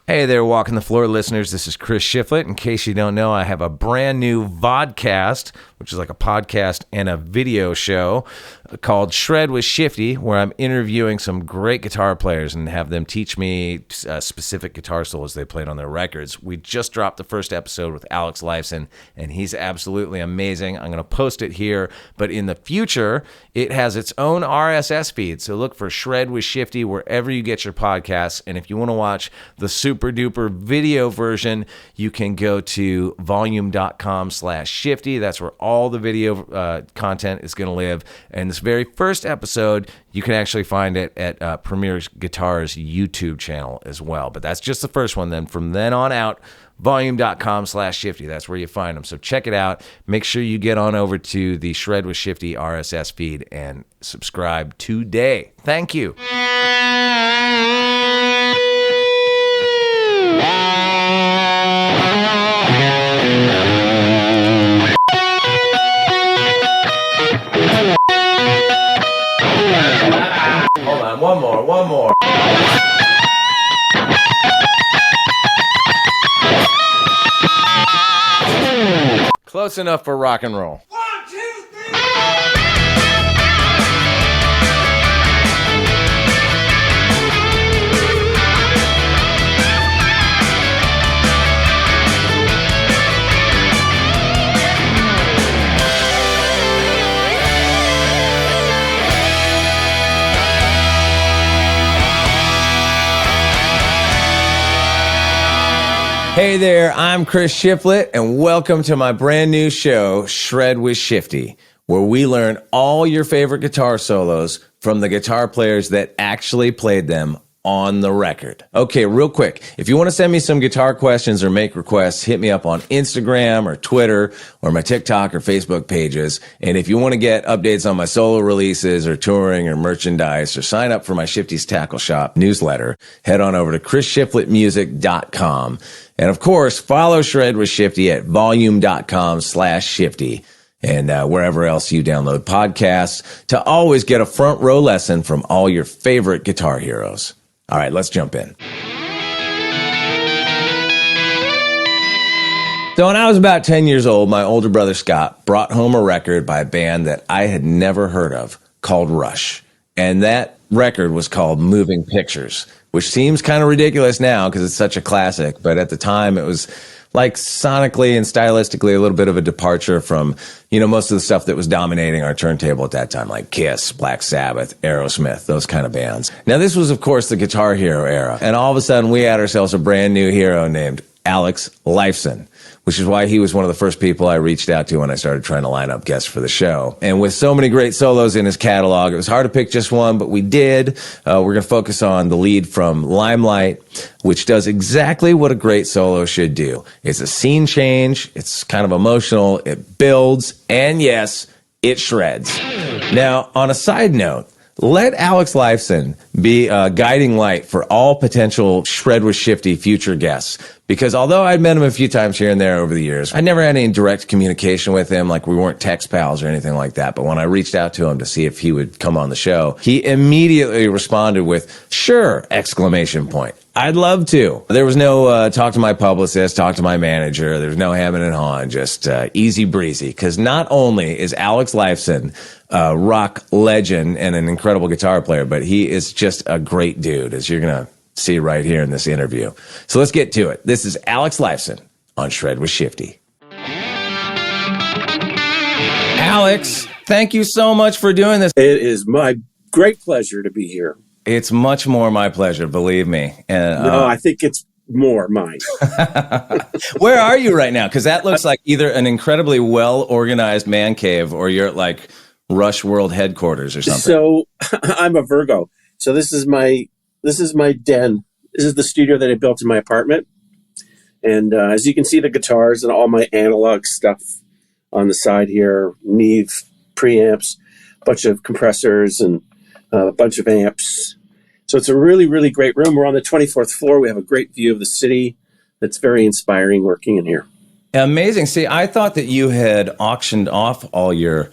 Hey there, Walking the Floor listeners. This is Chris Shiflett. In case you don't know, I have a brand new vodcast, which is like a podcast and a video show called Shred with Shifty, where I'm interviewing some great guitar players and have them teach me specific guitar solos they played on their records. We just dropped the first episode with Alex Lifeson, and he's absolutely amazing. I'm going to post it here, but in the future, it has its own RSS feed. So look for Shred with Shifty wherever you get your podcasts. And if you want to watch the super duper video version, you can go to volume.com/shifty. That's where all the video content is going to live. And this very first episode, you can actually find it at Premier Guitar's YouTube channel as well. But that's just the first one. Then from then on out, volume.com/shifty. That's where you find them. So check it out. Make sure you get on over to the Shred with Shifty RSS feed and subscribe today. Thank you. Hold on, one more. Close enough for rock and roll. 1, 2, 3. Hey there, I'm Chris Shiflett, and welcome to my brand new show, Shred with Shifty, where we learn all your favorite guitar solos from the guitar players that actually played them on the record. Okay, real quick, if you want to send me some guitar questions or make requests, hit me up on Instagram or Twitter or my TikTok or Facebook pages. And if you want to get updates on my solo releases or touring or merchandise or sign up for my Shifty's Tackle Shop newsletter, head on over to chrisshiflettmusic.com. And of course, follow Shred with Shifty at volume.com/shifty and wherever else you download podcasts to always get a front row lesson from all your favorite guitar heroes. All right, let's jump in. So when I was about 10 years old, my older brother Scott brought home a record by a band that I had never heard of called Rush. And that record was called Moving Pictures, which seems kind of ridiculous now because it's such a classic. But at the time, it was like sonically and stylistically a little bit of a departure from, most of the stuff that was dominating our turntable at that time, like Kiss, Black Sabbath, Aerosmith, those kind of bands. Now, this was, of course, the Guitar Hero era. And all of a sudden, we had ourselves a brand new hero named Alex Lifeson, which is why he was one of the first people I reached out to when I started trying to line up guests for the show. And with so many great solos in his catalog, it was hard to pick just one, but we did. We're going to focus on the lead from Limelight, which does exactly what a great solo should do. It's a scene change, it's kind of emotional, it builds, and yes, it shreds. Now, on a side note, let Alex Lifeson be a guiding light for all potential Shred with Shifty future guests. Because although I'd met him a few times here and there over the years, I never had any direct communication with him, like we weren't text pals or anything like that. But when I reached out to him to see if he would come on the show, he immediately responded with, "Sure!" ! I'd love to. There was no talk to my publicist, talk to my manager. There's no hemming and hawing, just easy breezy. Because not only is Alex Lifeson a rock legend and an incredible guitar player, but he is just a great dude, as you're going to see right here in this interview. So let's get to it. This is Alex Lifeson on Shred with Shifty. Alex, thank you so much for doing this. It is my great pleasure to be here. It's much more my pleasure, believe me. No, I think it's more mine. Where are you right now? Because that looks like either an incredibly well-organized man cave or you're at like Rush World headquarters or something. So I'm a Virgo. So this is my den. This is the studio that I built in my apartment. And as you can see, the guitars and all my analog stuff on the side here, Neve preamps, a bunch of compressors and a bunch of amps. So it's a really, really great room. We're on the 24th floor. We have a great view of the city. It's very inspiring working in here. Amazing. See, I thought that you had auctioned off all your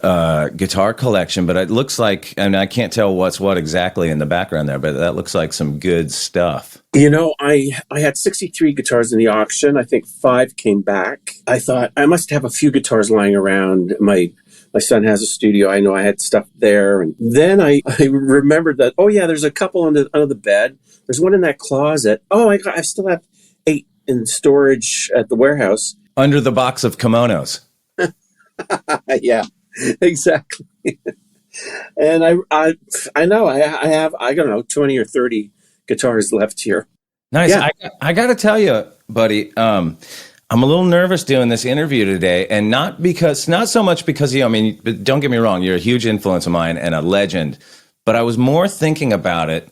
guitar collection, but it looks like, and I can't tell what's what exactly in the background there, but that looks like some good stuff. I had 63 guitars in the auction. I think 5 came back. I thought I must have a few guitars lying around. My son has a studio. I know I had stuff there. And then I remembered that, oh yeah, there's a couple under the bed. There's one in that closet. Oh, I still have 8 in storage at the warehouse. Under the box of kimonos. Yeah, exactly. And I know I have, I don't know, 20 or 30 guitars left here. Nice. Yeah. I got to tell you, buddy, I'm a little nervous doing this interview today, and not so much because I mean, don't get me wrong, you're a huge influence of mine and a legend, but I was more thinking about it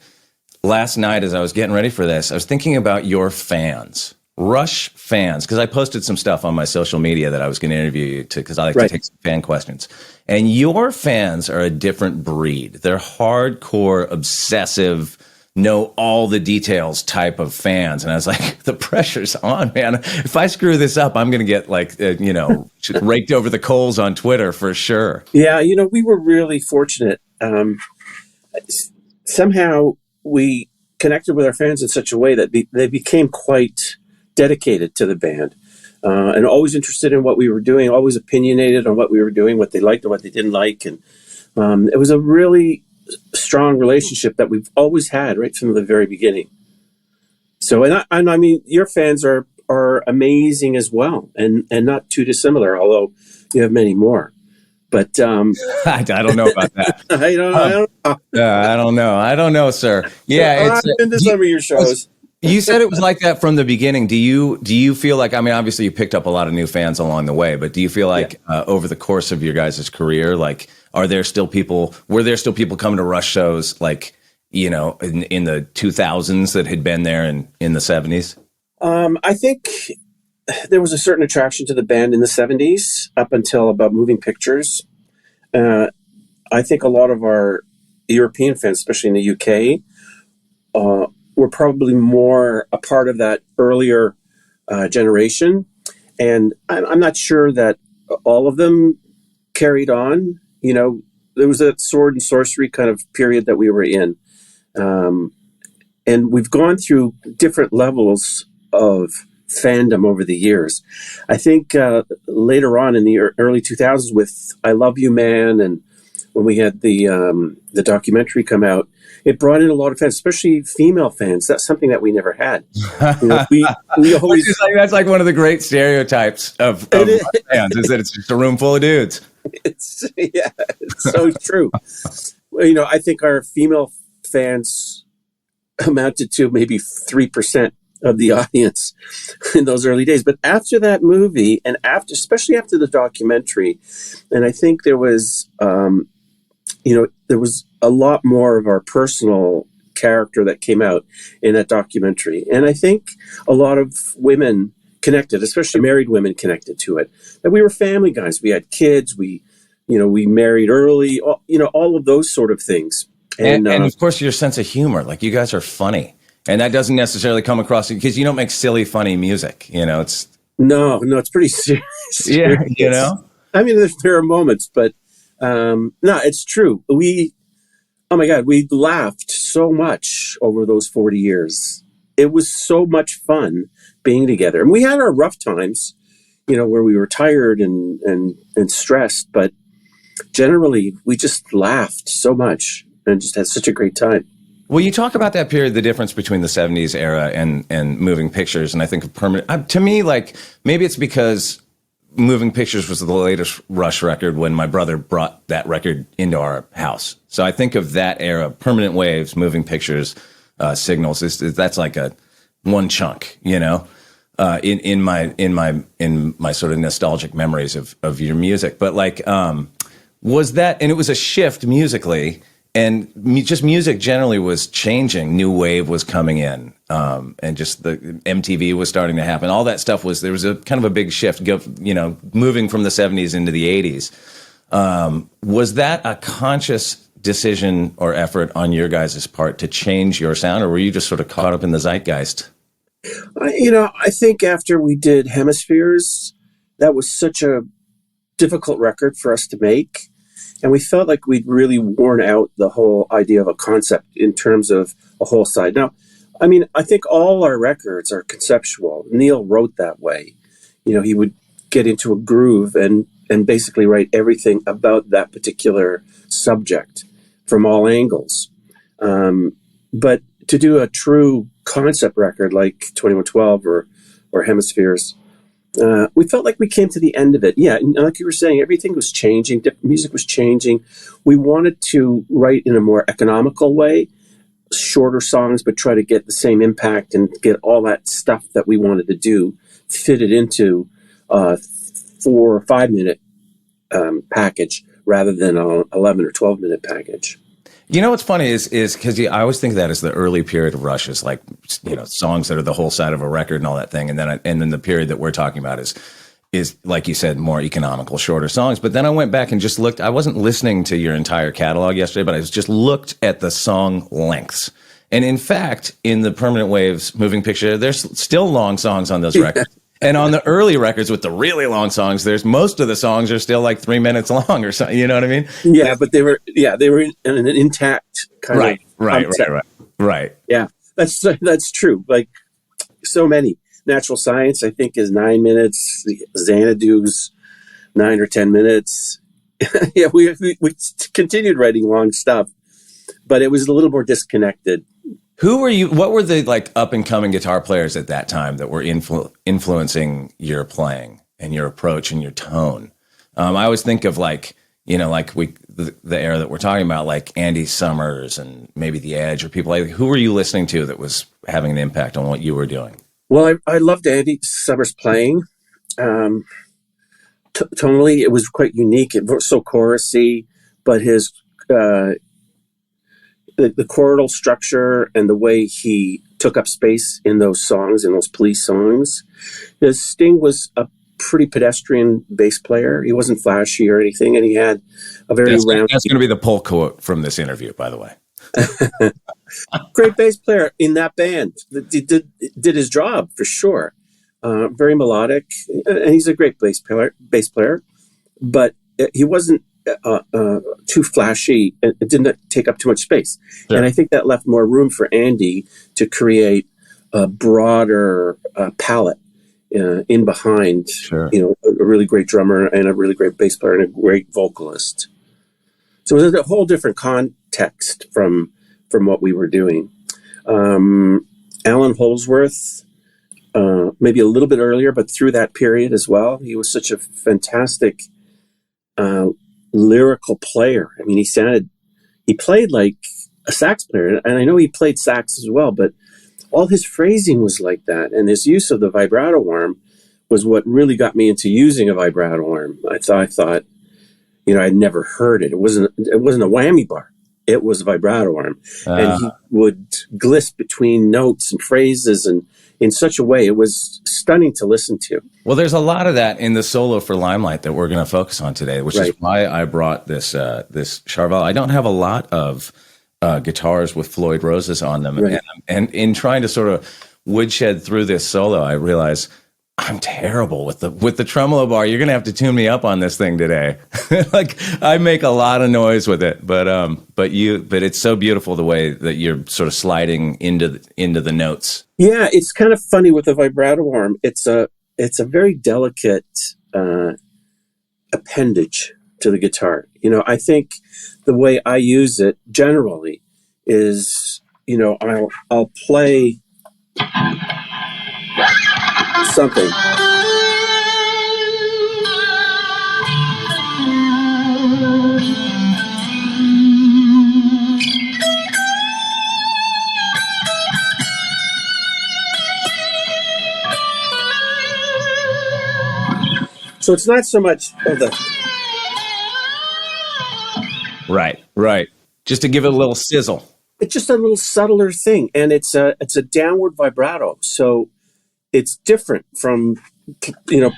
last night as I was getting ready for this. I was thinking about your fans, Rush fans, because I posted some stuff on my social media that I was going to interview you to, because I like to take some fan questions. And your fans are a different breed. They're hardcore, obsessive, know all the details type of fans. And I was like, the pressure's on, man. If I screw this up, I'm going to get raked over the coals on Twitter for sure. Yeah, we were really fortunate. Somehow we connected with our fans in such a way that they became quite dedicated to the band, and always interested in what we were doing, always opinionated on what we were doing, what they liked and what they didn't like. And it was a really strong relationship that we've always had right from the very beginning. So, and I mean, your fans are amazing as well, and not too dissimilar, although you have many more. But I don't know about that. I don't know, sir. Yeah, I've been to some of your shows. You said it was like that from the beginning. Do you feel like, I mean, obviously you picked up a lot of new fans along the way, but do you feel like over the course of your guys' career, like, were there still people coming to Rush shows, like, in the 2000s that had been there in the 70s? I think there was a certain attraction to the band in the 70s up until about Moving Pictures. I think a lot of our European fans, especially in the UK, were probably more a part of that earlier generation. And I'm not sure that all of them carried on. There was a sword and sorcery kind of period that we were in. And we've gone through different levels of fandom over the years. I think later on in the early 2000s with I Love You Man, and when we had the documentary come out, it brought in a lot of fans, especially female fans. That's something that we never had. We always that's like one of the great stereotypes of fans, is that it's just a room full of dudes. It's so true. I think our female fans amounted to maybe 3% of the audience in those early days. But after that movie, and especially after the documentary, and I think there was, there was a lot more of our personal character that came out in that documentary. And I think a lot of women connected, especially married women connected to it, that we were family guys. We had kids. We married early, all of those sort of things. And of course, your sense of humor, like you guys are funny. And that doesn't necessarily come across because you don't make silly, funny music. It's no, it's pretty serious. Yeah, I mean, there are moments, but no, it's true. Oh my God, we laughed so much over those 40 years. It was so much fun being together, and we had our rough times, where we were tired and stressed. But generally, we just laughed so much and just had such a great time. Well, you talk about that period, the difference between the 70s era and Moving Pictures, and I think of permanent. To me, like, maybe it's because Moving Pictures was the latest Rush record when my brother brought that record into our house. So I think of that era, Permanent Waves, Moving Pictures, Signals. That's like a one chunk, in my sort of nostalgic memories of your music. But like, was that, and it was a shift musically. And just music generally was changing. New wave was coming in, and just the MTV was starting to happen. All that stuff there was a kind of a big shift, moving from the 70s into the 80s. Was that a conscious decision or effort on your guys' part to change your sound, or were you just sort of caught up in the zeitgeist? I think after we did Hemispheres, that was such a difficult record for us to make. And we felt like we'd really worn out the whole idea of a concept in terms of a whole side. Now, I mean, I think all our records are conceptual. Neil wrote that way. You know, he would get into a groove and basically write everything about that particular subject from all angles. But to do a true concept record like 2112 or Hemispheres, we felt like we came to the end of it. Yeah, and like you were saying, everything was changing. Music was changing. We wanted to write in a more economical way, shorter songs, but try to get the same impact and get all that stuff that we wanted to do fitted into a 4 or 5 minute package rather than an 11 or 12 minute package. You know what's funny is because I always think that is the early period of Rush is like, you know, songs that are the whole side of a record and all that thing, and then the period that we're talking about is like you said, more economical, shorter songs. But then I went back and just looked. I wasn't listening to your entire catalog yesterday, but I just looked at the song lengths. And in fact, in the Permanent Waves moving picture, there's still long songs on those records. And on the early records with the really long songs, there's most of the songs are still like 3 minutes long or something. You know what I mean? Yeah, but they were in an intact kind of right. Yeah, that's true. Like so many. Natural Science, I think, is 9 minutes. Xanadu's 9 or 10 minutes. Yeah, we continued writing long stuff, but it was a little more disconnected. Who were you? What were the like up and coming guitar players at that time that were influencing your playing and your approach and your tone? I always think of like, you know, like the era that we're talking about, like Andy Summers and maybe The Edge or people like. Who were you listening to that was having an impact on what you were doing? Well, I loved Andy Summers playing. Tonally, it was quite unique. It was so chorusy, but his the chordal structure and the way he took up space in those songs, in those Police songs. Sting was a pretty pedestrian bass player. He wasn't flashy or anything, and he had a very round... That's going to be the pull quote from this interview, by the way. Great bass player in that band. He did his job, for sure. Very melodic, and he's a great bass player, but he wasn't too flashy. It didn't take up too much space. Sure. And I think that left more room for Andy to create a broader palette in behind, sure. You know, a really great drummer and a really great bass player and a great vocalist. So it was a whole different context from what we were doing. Alan Holsworth, maybe a little bit earlier, but through that period as well, he was such a fantastic lyrical player. I mean, he played like a sax player, and I know he played sax as well, but all his phrasing was like that, and his use of the vibrato arm was what really got me into using a vibrato arm. I thought, you know, I'd never heard it. It wasn't a whammy bar. It was a vibrato arm, and he would gliss between notes and phrases, and in such a way, it was stunning to listen to. Well, there's a lot of that in the solo for Limelight that we're going to focus on today, which is why I brought this Charvel. I don't have a lot of guitars with Floyd Roses on them, and in trying to sort of woodshed through this solo, I realized I'm terrible with the tremolo bar. You're going to have to tune me up on this thing today. Like I make a lot of noise with it, but it's so beautiful the way that you're sort of sliding into the notes. Yeah, it's kind of funny with the vibrato arm. It's a very delicate appendage to the guitar. You know, I think the way I use it generally is, you know, I'll play something. So it's not so much of the... Right. Just to give it a little sizzle. It's just a little subtler thing, and it's a downward vibrato. So it's different from, you know,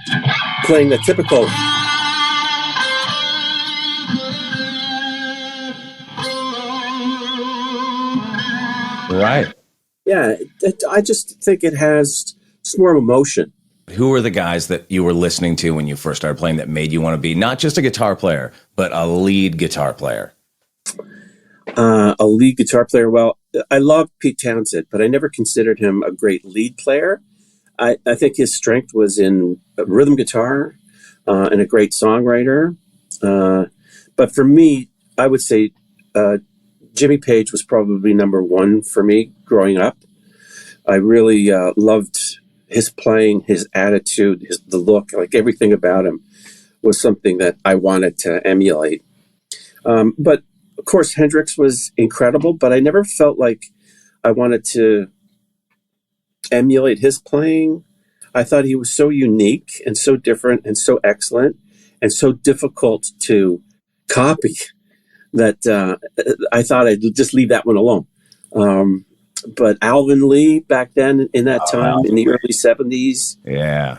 playing the typical. Right. Yeah, I just think it has, it's more emotion. who were the guys that you were listening to when you first started playing that made you want to be not just a guitar player, but a lead guitar player? A lead guitar player. Well, I love Pete Townsend, but I never considered him a great lead player. I think his strength was in rhythm guitar and a great songwriter. But for me, I would say Jimmy Page was probably number one for me growing up. I really loved his playing, his attitude, the look, like everything about him was something that I wanted to emulate. But of course, Hendrix was incredible, but I never felt like I wanted to emulate his playing. I thought he was so unique and so different and so excellent and so difficult to copy that I thought I'd just leave that one alone. But Alvin Lee back then in that time, in the early 70s. Yeah.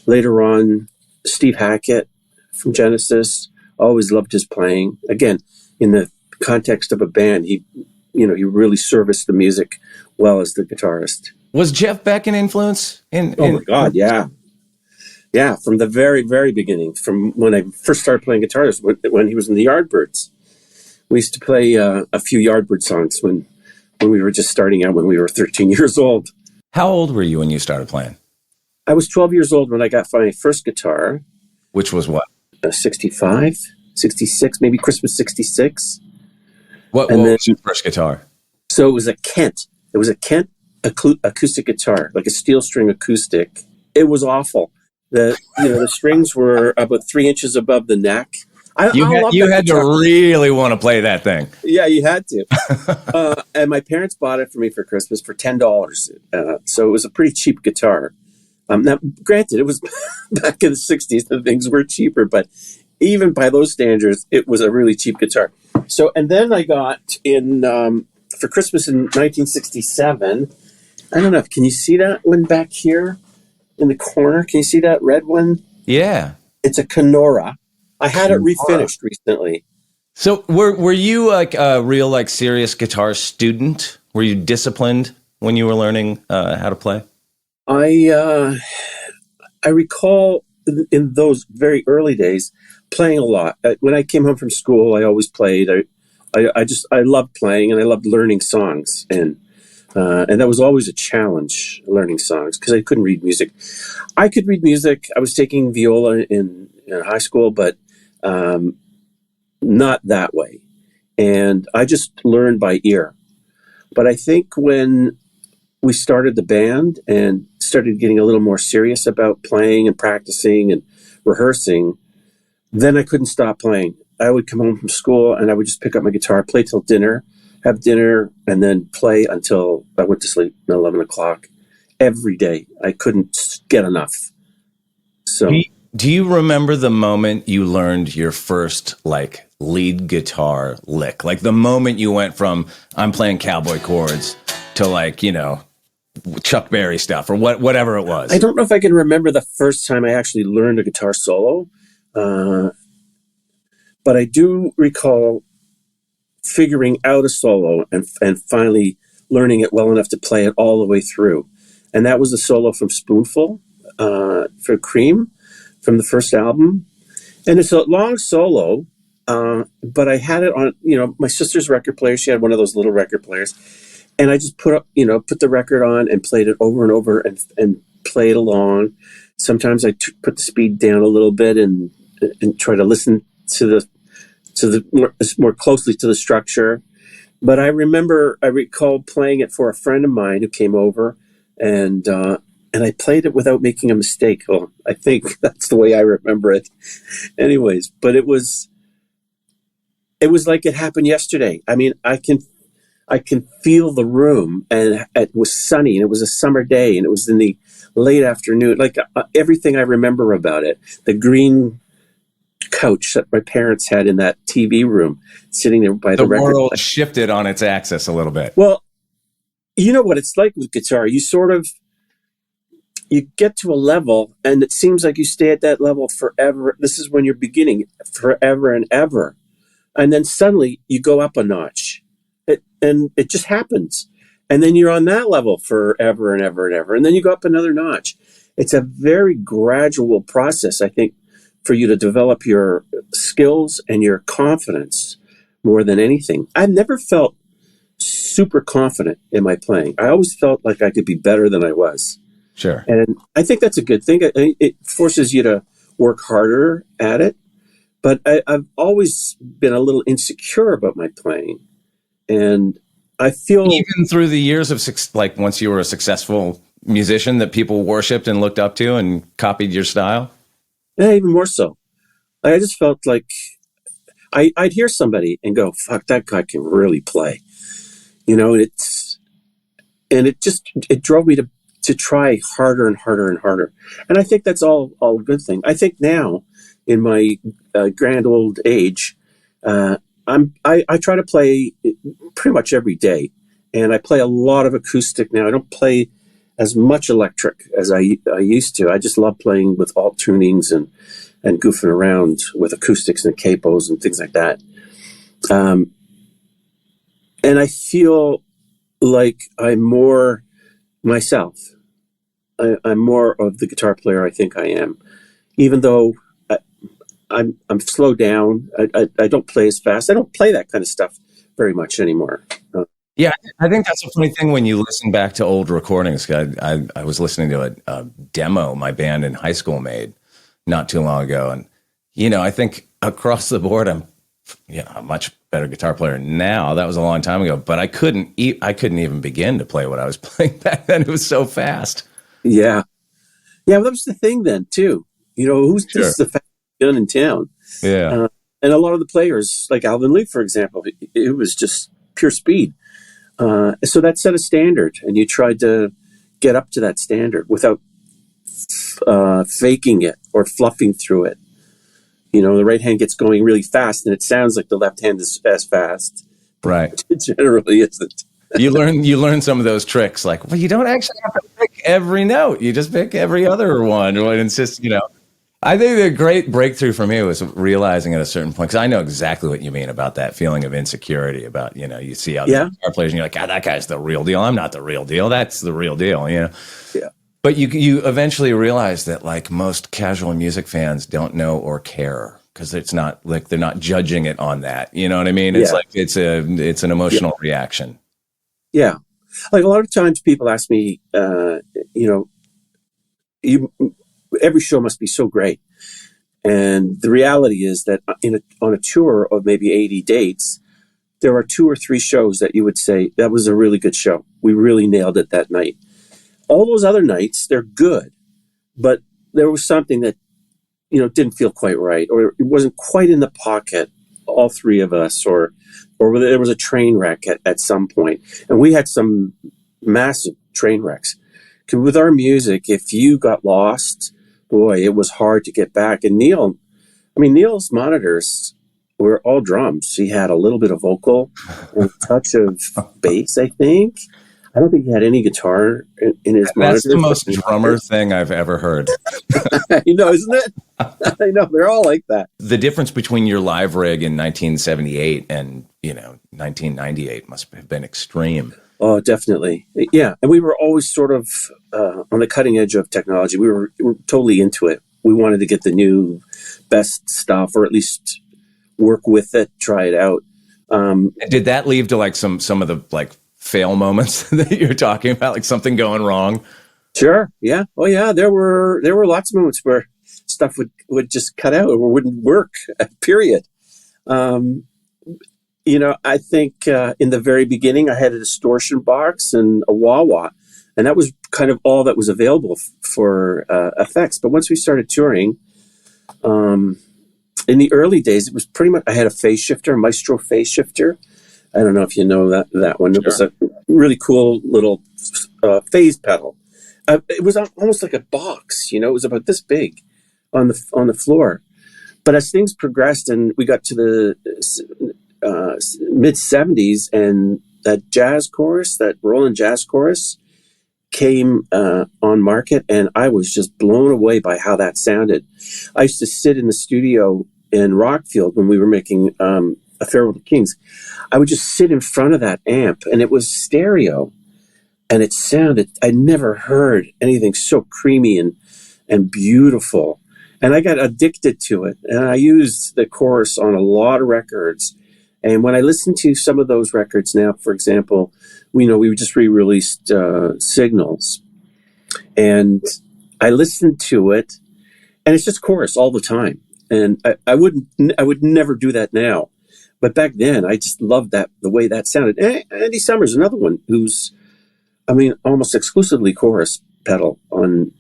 Later on, Steve Hackett from Genesis, always loved his playing. Again, in the context of a band, he really serviced the music well as the guitarist. Was Jeff Beck an influence? Oh my God, yeah. Yeah, from the very, very beginning, from when I first started playing guitar, when he was in the Yardbirds. We used to play a few Yardbird songs when we were just starting out, when we were 13 years old. How old were you when you started playing? I was 12 years old when I got my first guitar. Which was what? 65, 66, maybe Christmas 66. What was your first guitar? So it was a Kent. It was a Kent acoustic guitar, like a steel string acoustic. It was awful. The strings were about 3 inches above the neck. You had to really want to play that thing. Yeah, you had to. And my parents bought it for me for Christmas for $10. So it was a pretty cheap guitar. Now, granted, it was back in the 60s, and things were cheaper, but even by those standards, it was a really cheap guitar. So, and then I got for Christmas in 1967, I don't know, can you see that one back here in the corner? Can you see that red one? Yeah. It's a Kenora. I had it refinished recently. So were you like a real like serious guitar student? Were you disciplined when you were learning how to play? I recall in those very early days playing a lot. When I came home from school, I always played. I loved playing and I loved learning songs, and that was always a challenge, learning songs, because I couldn't read music. I could read music. I was taking viola in high school, but not that way. And I just learned by ear. But I think when we started the band and started getting a little more serious about playing and practicing and rehearsing, then I couldn't stop playing. I would come home from school and I would just pick up my guitar, play till dinner, have dinner, and then play until I went to sleep at 11 o'clock every day. I couldn't get enough. So, do you remember the moment you learned your first like lead guitar lick? Like the moment you went from I'm playing cowboy chords to like, Chuck Berry stuff or whatever it was? I don't know if I can remember the first time I actually learned a guitar solo, but I do recall figuring out a solo and finally learning it well enough to play it all the way through. And that was a solo from Spoonful for Cream from the first album. And it's a long solo, but I had it on, my sister's record player. She had one of those little record players. And I just put the record on and played it over and over and played along. Sometimes I put the speed down a little bit and try to listen to the more closely to the structure. But I recall playing it for a friend of mine who came over, and I played it without making a mistake. Well, I think that's the way I remember it. Anyways, but it was like it happened yesterday. I mean, I can feel the room, and it was sunny, and it was a summer day, and it was in the late afternoon. Like everything I remember about it, the green couch that my parents had in that TV room, sitting there by the record. The world shifted on its axis a little bit. Well, you know what it's like with guitar. You get to a level, and it seems like you stay at that level forever. This is when you're beginning, forever and ever, and then suddenly you go up a notch. And it just happens. And then you're on that level forever and ever and ever. And then you go up another notch. It's a very gradual process, I think, for you to develop your skills and your confidence more than anything. I've never felt super confident in my playing. I always felt like I could be better than I was. Sure. And I think that's a good thing. It forces you to work harder at it. But I've always been a little insecure about my playing. And I feel... Even through the years of, like, once you were a successful musician that people worshipped and looked up to and copied your style? Yeah, even more so. I just felt like I'd hear somebody and go, fuck, that guy can really play. You know, and it drove me to try harder and harder and harder. And I think that's all a good thing. I think now, in my grand old age, I try to play pretty much every day. And I play a lot of acoustic now. I don't play as much electric as I used to. I just love playing with alt tunings and goofing around with acoustics and capos and things like that. And I feel like I'm more myself. I'm more of the guitar player I think I am, even though I'm slowed down. I don't play as fast. I don't play that kind of stuff very much anymore. Yeah, I think that's a funny thing when you listen back to old recordings. I was listening to a demo my band in high school made not too long ago, and I think across the board I'm a much better guitar player now. That was a long time ago, but I couldn't even begin to play what I was playing back then. It was so fast. Yeah, well, that was the thing then too. Who's Sure. just the fastest gun in town? Yeah, and a lot of the players, like Alvin Lee, for example, it was just pure speed. So that set a standard, and you tried to get up to that standard without faking it or fluffing through it. The right hand gets going really fast, and it sounds like the left hand is as fast. right. It generally isn't. You learn some of those tricks, like, well, you don't actually have to pick every note. You just pick every other one. And it's just, I think the great breakthrough for me was realizing at a certain point, because I know exactly what you mean about that feeling of insecurity about, you see other guitar players and you're like, God, that guy's the real deal. I'm not the real deal. That's the real deal, Yeah. But you eventually realize that, like, most casual music fans don't know or care, because it's not like they're not judging it on that. You know what I mean? It's like it's an emotional reaction. Yeah. Like a lot of times people ask me, every show must be so great. And the reality is that on a tour of maybe 80 dates, there are 2 or 3 shows that you would say, that was a really good show. We really nailed it that night. All those other nights, they're good, but there was something that, didn't feel quite right, or it wasn't quite in the pocket, all 3 of us, or there was a train wreck at some point. And we had some massive train wrecks. 'Cause with our music, if you got lost, boy, it was hard to get back. And Neil's monitors were all drums. He had a little bit of vocal and a touch of bass, I think. I don't think he had any guitar in his monitors. That's the most drummer thing I've ever heard. Isn't it? I know, they're all like that. The difference between your live rig in 1978 and 1998 must have been extreme. Oh, definitely. Yeah. And we were always sort of on the cutting edge of technology. We were totally into it. We wanted to get the new best stuff, or at least work with it, try it out. Did that lead to like some of the like fail moments that you're talking about, like something going wrong? Sure. Yeah. Oh yeah. There were lots of moments where stuff would just cut out or wouldn't work, period. I think in the very beginning, I had a distortion box and a wah-wah, and that was kind of all that was available for effects. But once we started touring, in the early days, it was pretty much, I had a phase shifter, a Maestro phase shifter. I don't know if you know that one. It was a really cool little phase pedal. It was almost like a box, it was about this big on the floor. But as things progressed and we got to the mid 70s, and that jazz chorus, that Roland jazz chorus came on market, and I was just blown away by how that sounded. I used to sit in the studio in Rockfield when we were making A Farewell to Kings. I would just sit in front of that amp, and it was stereo, and it sounded, I never heard anything so creamy and beautiful. And I got addicted to it. And I used the chorus on a lot of records. And when I listen to some of those records now, for example, we just re-released Signals. And I listened to it, and it's just chorus all the time. And I would never do that now. But back then, I just loved the way that sounded. And Andy Summers, another one who's, almost exclusively chorus pedal on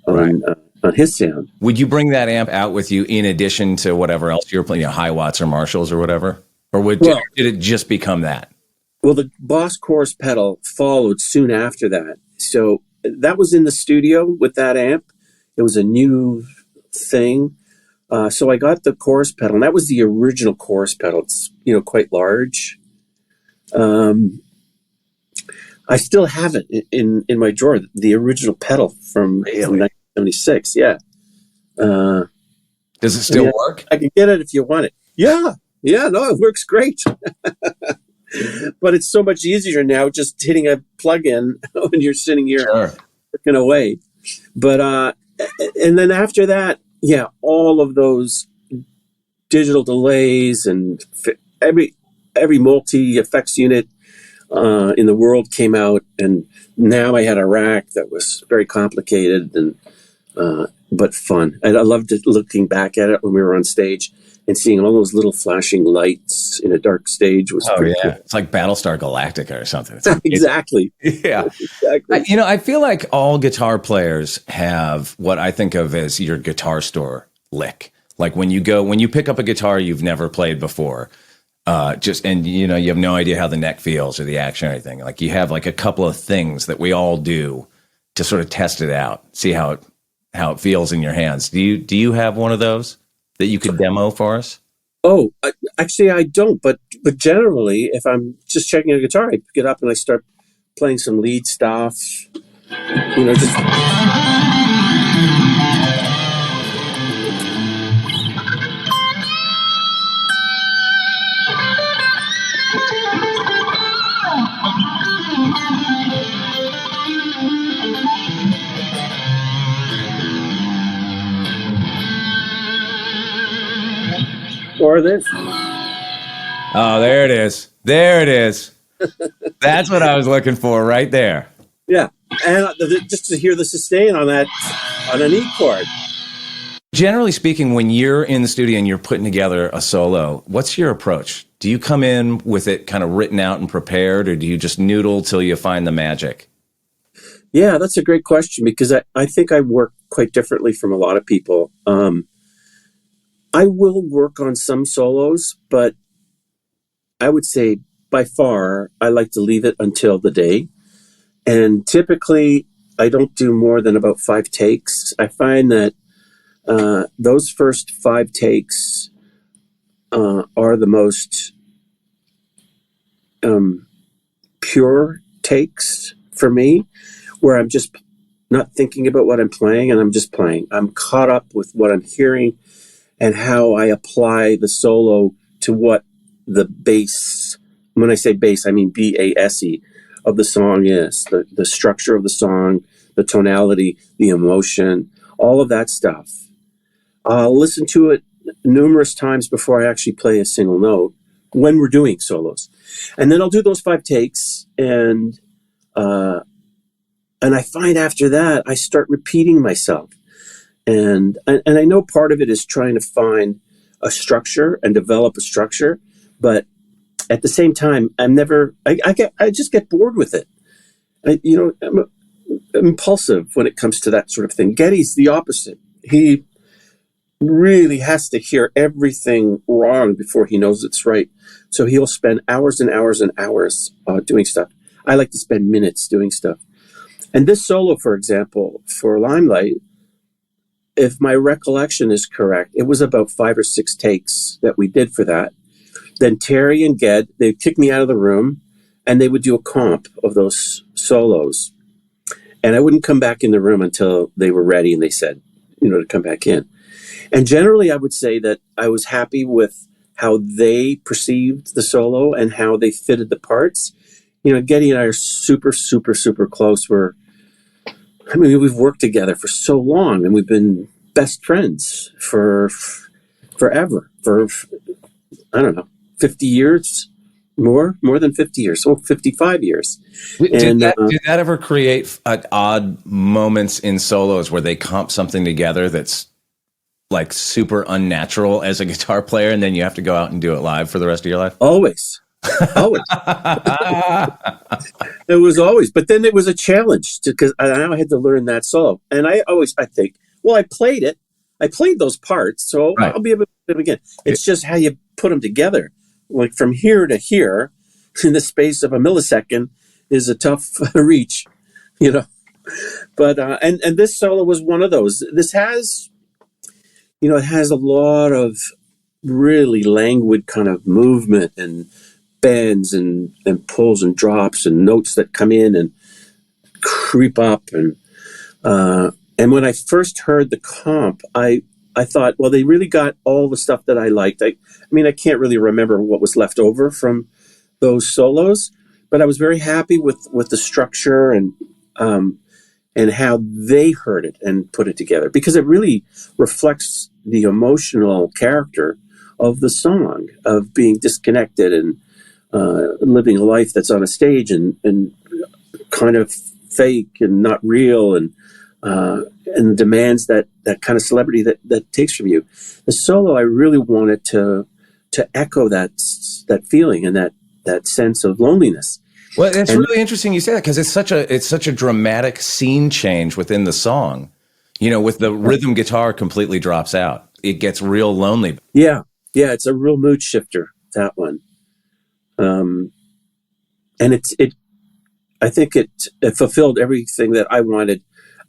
his sound. Would you bring that amp out with you in addition to whatever else you're playing, high watts or Marshalls or whatever? Or did it just become that? Well, the Boss chorus pedal followed soon after that. So that was in the studio with that amp. It was a new thing. So I got the chorus pedal, and that was the original chorus pedal. It's, quite large. I still have it in my drawer, the original pedal from 1976. Yeah. Does it still work? I can get it if you want it. Yeah. Yeah, no, it works great. But it's so much easier now just hitting a plug-in when you're sitting here working away. But, and then after that, all of those digital delays and every multi-effects unit in the world came out, and now I had a rack that was very complicated and but fun. And I loved it, looking back at it when we were on stage and seeing all those little flashing lights in a dark stage was pretty cool. It's like Battlestar Galactica or something. Exactly. Yeah. Exactly. I feel like all guitar players have what I think of as your guitar store lick. Like when you pick up a guitar you've never played before, you have no idea how the neck feels or the action or anything. Like you have like a couple of things that we all do to sort of test it out, see how it feels in your hands. Do you have one of those that you could demo for us? Oh, actually I don't, but generally if I'm just checking a guitar, I pick it up and I start playing some lead stuff, just... Or this. Oh, there it is. There it is. That's what I was looking for right there. Yeah. And just to hear the sustain on an E chord. Generally speaking, when you're in the studio and you're putting together a solo, what's your approach? Do you come in with it kind of written out and prepared, or do you just noodle till you find the magic? Yeah, that's a great question, because I think I work quite differently from a lot of people. I will work on some solos, but I would say by far, I like to leave it until the day. And typically, I don't do more than about 5 takes. I find that those first 5 takes are the most pure takes for me, where I'm just not thinking about what I'm playing and I'm just playing. I'm caught up with what I'm hearing and how I apply the solo to what the bass, when I say bass, I mean B-A-S-E, of the song is, the structure of the song, the tonality, the emotion, all of that stuff. I'll listen to it numerous times before I actually play a single note when we're doing solos. And then I'll do those 5 takes, and I find after that, I start repeating myself. And I know part of it is trying to find a structure and develop a structure, but at the same time, I just get bored with it. I'm impulsive when it comes to that sort of thing. Geddy's the opposite. He really has to hear everything wrong before he knows it's right. So he'll spend hours and hours and hours doing stuff. I like to spend minutes doing stuff. And this solo, for example, for Limelight, if my recollection is correct, it was about 5 or 6 takes that we did for that. Then Terry and Ged, they'd kick me out of the room, and they would do a comp of those solos. And I wouldn't come back in the room until they were ready and they said, to come back in. And generally, I would say that I was happy with how they perceived the solo and how they fitted the parts. Geddy and I are super, super, super close. We've worked together for so long, and we've been best friends for forever. I don't know, 50 years, more than 50 years, 55 years. Did that ever create odd moments in solos where they comp something together that's like super unnatural as a guitar player, and then you have to go out and do it live for the rest of your life? Always. It was always, but then it was a challenge because I had to learn that solo. And I think, well, I played those parts, so right. I'll be able to do them again. It's just how you put them together. Like from here to here in the space of a millisecond is a tough reach, But, and this solo was one of those. This has, it has a lot of really languid kind of movement and bends and pulls and drops and notes that come in and creep up. And when I first heard the comp, I thought, well, they really got all the stuff that I liked. I can't really remember what was left over from those solos, but I was very happy with the structure and how they heard it and put it together, because it really reflects the emotional character of the song, of being disconnected and living a life that's on a stage and kind of fake and not real and demands that kind of celebrity that takes from you. The solo, I really wanted to echo that feeling and that sense of loneliness. Well, it's really interesting you say that, because it's such a dramatic scene change within the song. With the rhythm guitar completely drops out. It gets real lonely. Yeah, it's a real mood shifter, that one. And I think it fulfilled everything that I wanted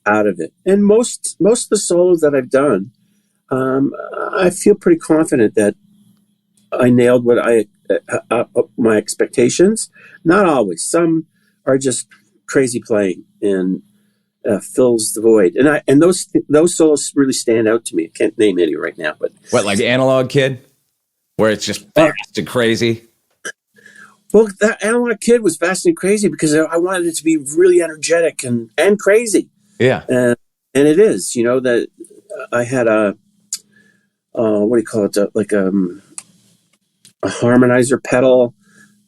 out of it. And most of the solos that I've done, I feel pretty confident that I nailed what my expectations. Not always. Some are just crazy playing and fills the void. And those solos really stand out to me. I can't name any right now, but what, like Analog Kid, where it's just fast and crazy? Well, that Analog Kid was fast and crazy because I wanted it to be really energetic and crazy. Yeah. And it is, that I had a what do you call it? Like a harmonizer pedal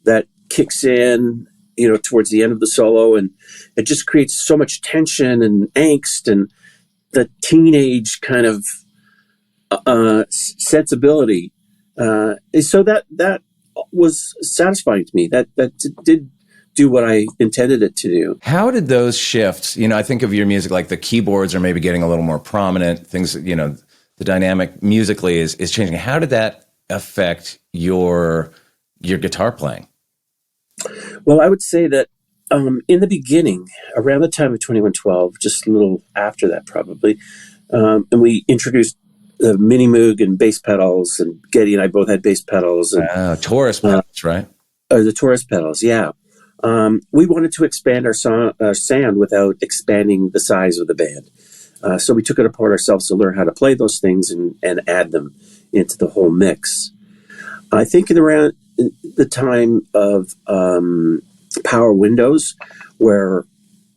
that kicks in, towards the end of the solo, and it just creates so much tension and angst and the teenage kind of sensibility. So that was satisfying to me. That did do what I intended it to do. How did those shifts, I think of your music like the keyboards are maybe getting a little more prominent, things, the dynamic musically is changing. How did that affect your guitar playing? Well, I would say that in the beginning, around the time of 2112, just a little after that probably, and we introduced the Mini Moog and bass pedals, and Geddy and I both had bass pedals. And, Taurus pedals, right? The Taurus pedals, yeah. We wanted to expand our sound without expanding the size of the band. So we took it apart ourselves to learn how to play those things and add them into the whole mix. I think around the time of Power Windows, where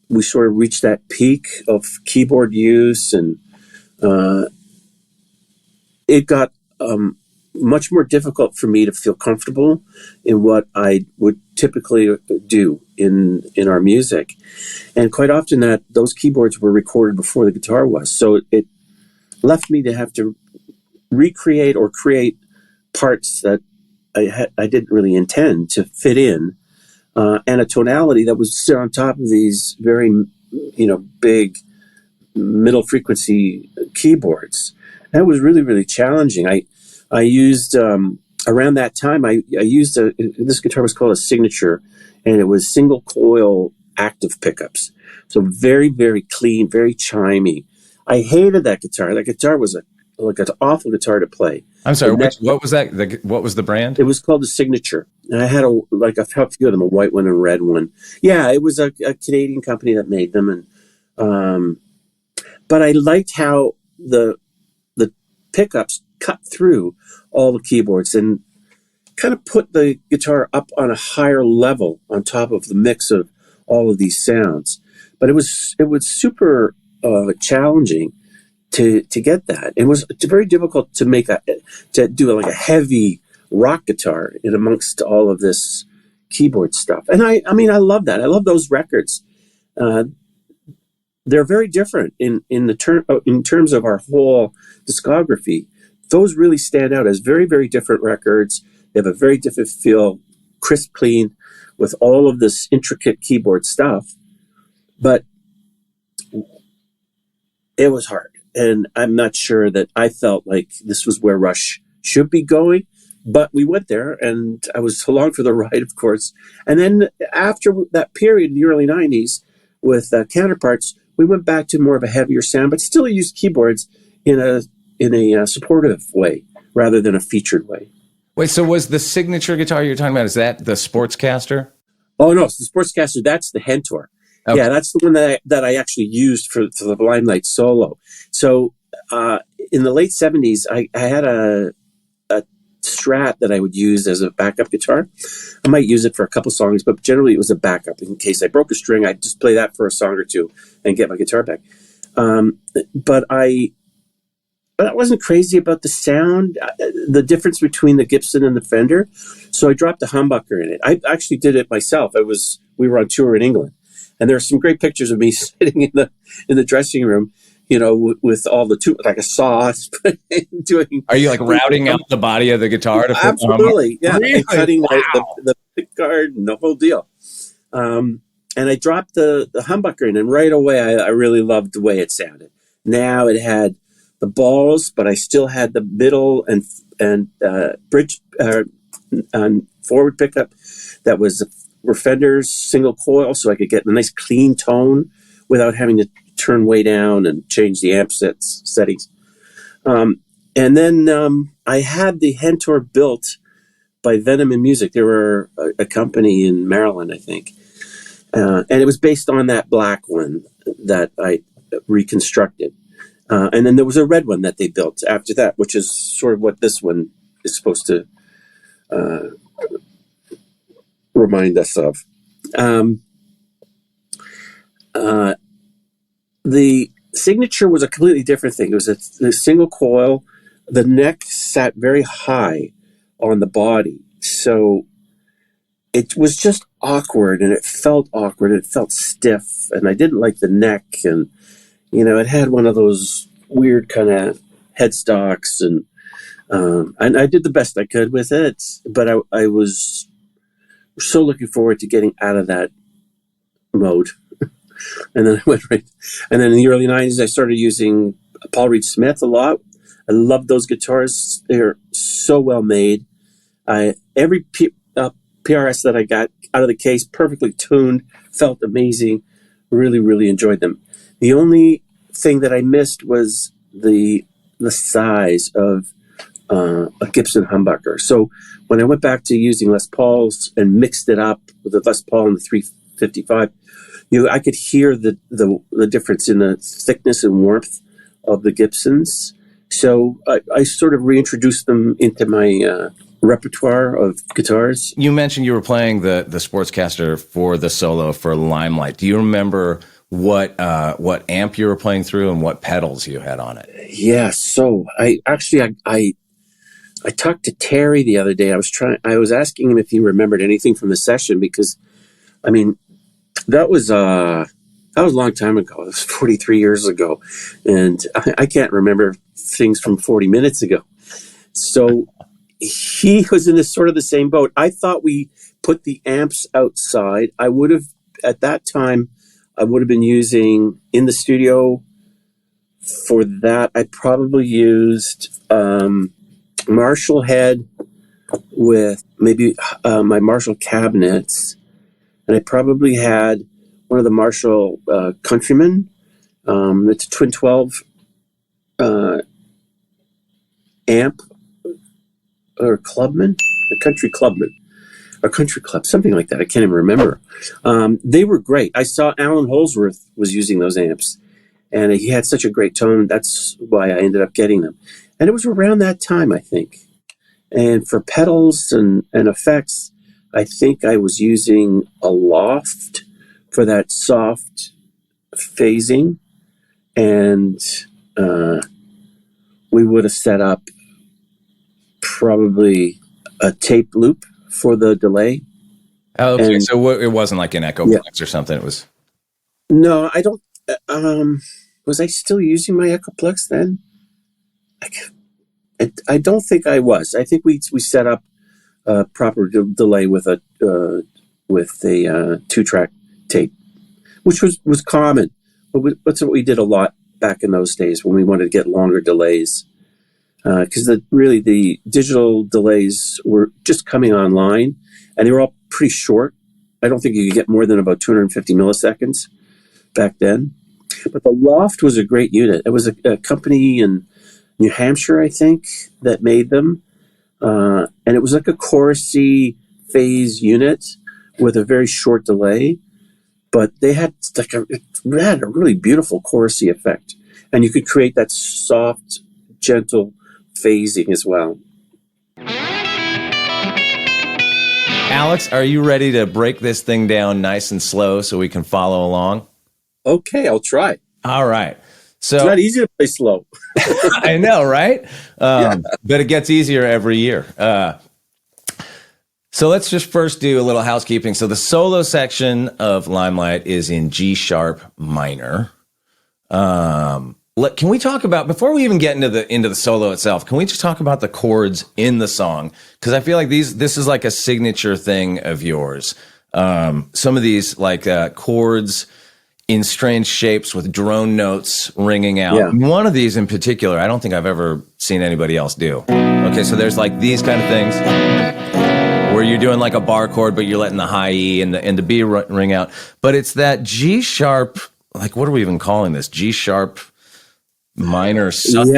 we sort of reached that peak of keyboard use, and it got much more difficult for me to feel comfortable in what I would typically do in our music. And quite often those keyboards were recorded before the guitar was. So it left me to have to recreate or create parts that I didn't really intend to fit in, and a tonality that was sit on top of these very, big middle frequency keyboards. That was really, really challenging. I used around that time. I used this guitar was called a Signature, and it was single coil active pickups. So very, very clean, very chimey. I hated that guitar. That guitar was like an awful guitar to play. I'm sorry. What was that? What was the brand? It was called the Signature, and I had a few of them, a white one and a red one. Yeah, it was a Canadian company that made them, and but I liked how the pickups cut through all the keyboards, and kind of put the guitar up on a higher level on top of the mix of all of these sounds. But it was super challenging to get that. It's very difficult to do like a heavy rock guitar in amongst all of this keyboard stuff. And I mean, I love that. I love those records. They're very different in terms of our whole discography. Those really stand out as very, very different records. They have a very different feel, crisp, clean, with all of this intricate keyboard stuff. But it was hard. And I'm not sure that I felt like this was where Rush should be going. But we went there, and I was along for the ride, of course. And then after that period in the early 90s with Counterparts, we went back to more of a heavier sound, but still used keyboards in a supportive way rather than a featured way. Wait, so was the signature guitar you're talking about, is that the Sportscaster? Oh, no, it's the Sportscaster. That's the Hentor. Okay. Yeah, that's the one that I actually used for the Limelight solo. So in the late 70s, I had a Strat that I would use as a backup guitar. I might use it for a couple songs, but generally it was a backup. In case I broke a string, I'd just play that for a song or two and get my guitar back. But I wasn't crazy about the sound, the difference between the Gibson and the Fender. So I dropped a humbucker in it. I actually did it myself. We were on tour in England, and there are some great pictures of me sitting in the dressing room, with all the like a saw doing. Are you like routing out the body of the guitar to absolutely, yeah, really? And cutting the pick guard and the whole deal. And I dropped the humbucker in, and right away I really loved the way it sounded. Now it had the balls, but I still had the middle and bridge and forward pickup that were Fender's single coil, so I could get a nice clean tone without having to turn way down and change the amp settings. And then I had the Hentor built by Venom in Music. They were a company in Maryland, I think. And it was based on that black one that I reconstructed. And then there was a red one that they built after that, which is sort of what this one is supposed to remind us of. The signature was a completely different thing. It was a single coil. The neck sat very high on the body. So it was just awkward, and it felt awkward, and it felt stiff, and I didn't like the neck. And, it had one of those weird kind of headstocks, and I did the best I could with it, but I was so looking forward to getting out of that mode. And then I went right. And then in the early 90s, I started using Paul Reed Smith a lot. I love those guitars. They're so well made. Every PRS that I got out of the case, perfectly tuned, felt amazing. Really, really enjoyed them. The only thing that I missed was the size of a Gibson humbucker. So when I went back to using Les Pauls and mixed it up with the Les Paul and the 355, I could hear the difference in the thickness and warmth of the Gibsons. So I sort of reintroduced them into my repertoire of guitars. You mentioned you were playing the Sportscaster for the solo for Limelight. Do you remember what amp you were playing through and what pedals you had on it? Yeah, so I talked to Terry the other day. I was asking him if he remembered anything from the session, because I mean, that was a long time ago. It was 43 years ago, and I can't remember things from 40 minutes ago. So he was in sort of the same boat. I thought we put the amps outside. I would have, at that time, been using in the studio for that. I probably used Marshall head with maybe my Marshall cabinets. And I probably had one of the Marshall Countrymen. It's a Twin 12 amp, or Clubman, a Country Clubman, or Country Club, something like that. I can't even remember. They were great. I saw Alan Holsworth was using those amps, and he had such a great tone. That's why I ended up getting them. And it was around that time, I think. And for pedals and effects, I think I was using a loft for that soft phasing. And we would have set up probably a tape loop for the delay. Oh, okay. So it wasn't like an Echoplex or something. It was. No, I don't. Was I still using my Echoplex then? I don't think I was. I think we set up a proper delay with a 2-track tape, which was common. But that's what we did a lot back in those days when we wanted to get longer delays. Because the digital delays were just coming online, and they were all pretty short. I don't think you could get more than about 250 milliseconds back then. But the Loft was a great unit. It was a company in New Hampshire, I think, that made them. And it was like a chorusy phase unit with a very short delay. But they had a really beautiful chorusy effect. And you could create that soft, gentle phasing as well. Alex, are you ready to break this thing down nice and slow so we can follow along? Okay, I'll try. All right. So it's not easy to play slow. I know, right? But it gets easier every year. So let's just first do a little housekeeping. So the solo section of Limelight is in G sharp minor. Can we talk about, before we even get into the solo itself, can we just talk about the chords in the song? Because I feel like this is like a signature thing of yours. Some of these chords in strange shapes with drone notes ringing out. Yeah. One of these in particular, I don't think I've ever seen anybody else do. Okay, so there's like these kind of things where you're doing like a bar chord, but you're letting the high E and the B ring out. But it's that G sharp, like what are we even calling this? G sharp minor thing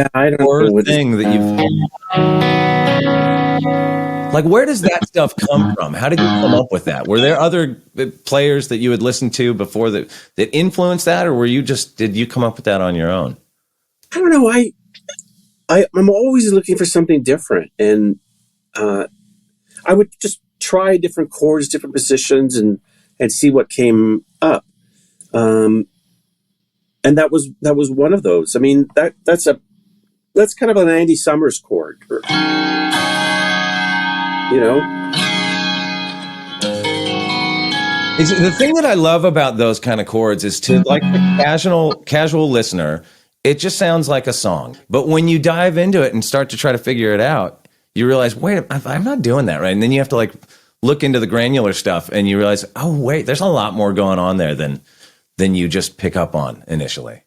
that you've. Like, where does that stuff come from? How did you come up with that? Were there other players that you had listened to before that influenced that, or did you come up with that on your own? I don't know. I'm always looking for something different, and I would just try different chords, different positions, and see what came up. And that was one of those. I mean, that's kind of an Andy Summers chord. You know, the thing that I love about those kind of chords is to like the casual listener, it just sounds like a song. But when you dive into it and start to try to figure it out, you realize, wait, I'm not doing that right. And then you have to like look into the granular stuff, and you realize, oh wait, there's a lot more going on there than you just pick up on initially.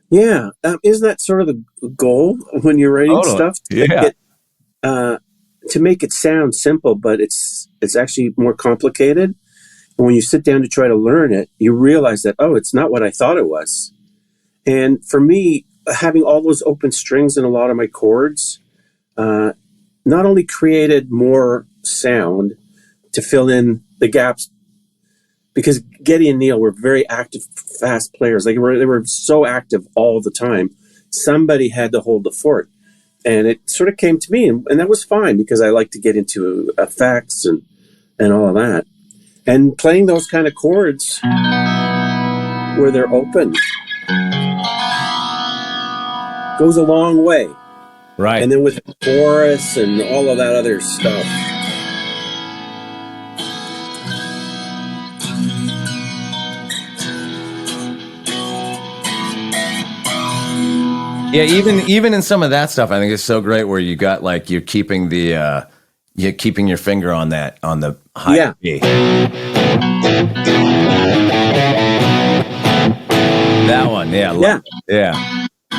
Yeah, isn't that sort of the goal when you're writing stuff? To make it sound simple, but it's actually more complicated. And when you sit down to try to learn it, you realize that, it's not what I thought it was. And for me, having all those open strings in a lot of my chords not only created more sound to fill in the gaps, because Geddy and Neil were very active, fast players. They were so active all the time. Somebody had to hold the fort. And it sort of came to me, and that was fine because I like to get into effects and all of that. And playing those kind of chords where they're open goes a long way. Right. And then with the chorus and all of that other stuff. Yeah, even in some of that stuff, I think it's so great where you got like you're keeping your finger on the high B. That one, yeah,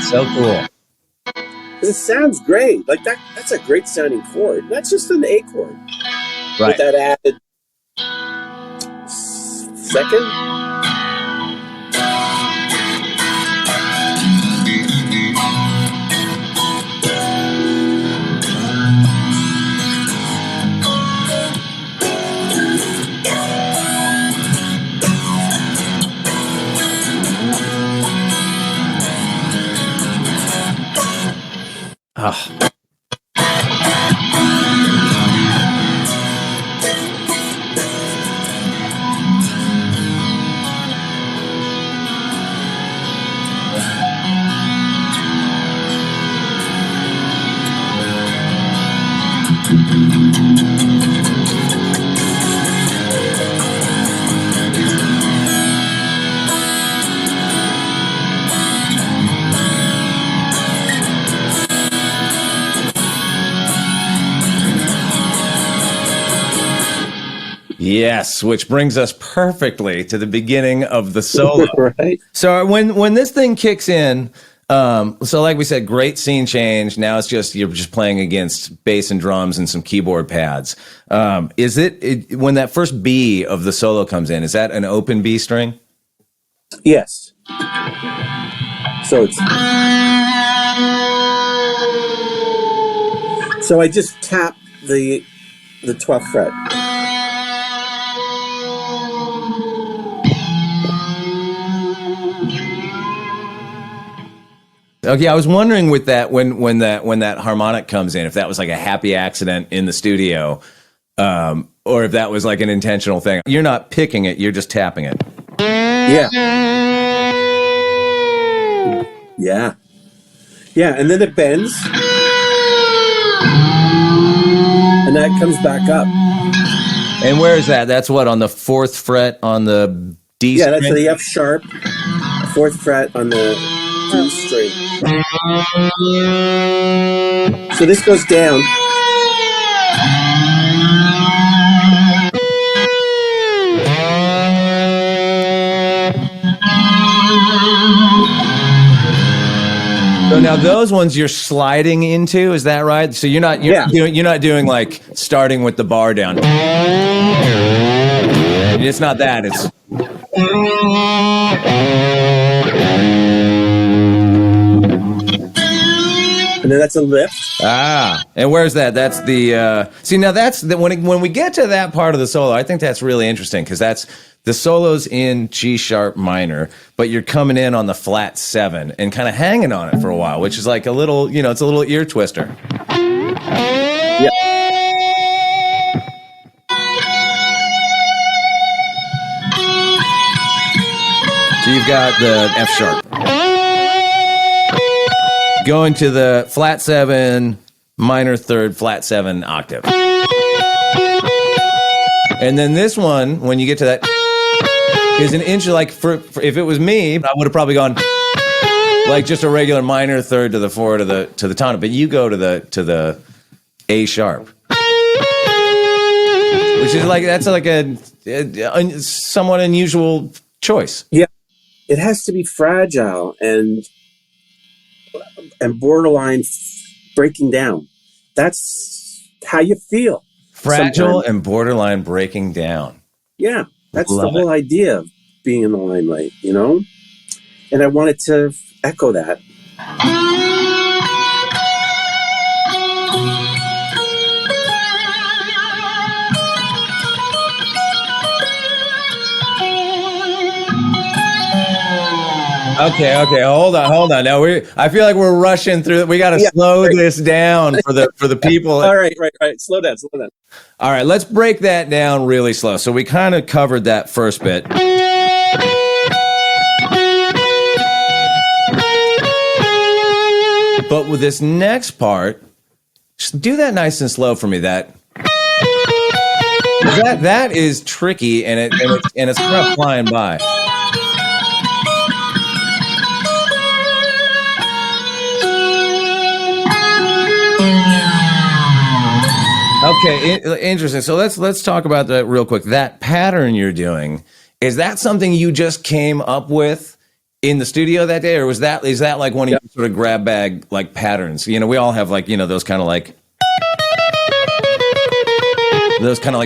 so cool. It sounds great. Like that's a great sounding chord. That's just an A chord, right? With that added second. Yes, which brings us perfectly to the beginning of the solo. Right. So when this thing kicks in, so like we said, great scene change. Now it's just you're just playing against bass and drums and some keyboard pads. Is it when that first B of the solo comes in? Is that an open B string? Yes. So it's so I just tap the 12th fret. Okay, I was wondering with that when that harmonic comes in, if that was like a happy accident in the studio, or if that was like an intentional thing. You're not picking it; you're just tapping it. Yeah. Yeah. Yeah, and then it bends, and that comes back up. And where is that? That's what, on the 4th fret on the D string? Yeah, that's the F sharp, 4th fret on the D string. So this goes down. So now those ones you're sliding into, is that right? So you're not doing like starting with the bar down. It's not that. It's And then that's a lift. And where's that? That's the see, now that's the when we get to that part of the solo, I think that's really interesting because that's the solo's in G sharp minor, but you're coming in on the flat 7 and kind of hanging on it for a while, which is like a little, it's a little ear twister. Yeah. So you've got the F sharp. Going to the flat 7, minor 3rd, flat 7 octave. And then this one, when you get to that, is an inch, like, for if it was me, I would have probably gone like just a regular minor 3rd to the 4 to the tonic, but you go to the A sharp. Which is like, that's like a somewhat unusual choice. Yeah. It has to be fragile and borderline breaking down. That's how you feel. Fragile and borderline breaking down. Yeah, that's the whole idea of being in the limelight, And I wanted to echo that. Okay. Hold on. Now I feel like we're rushing through. We got to slow this down for the people. All right. Slow down. All right, let's break that down really slow. So we kind of covered that first bit. But with this next part, just do that nice and slow for me. That is tricky, and it's kind of flying by. Okay, interesting. So let's talk about that real quick. That pattern you're doing, is that something you just came up with in the studio that day, or is that like one of your sort of grab bag like patterns? We all have like those kind of like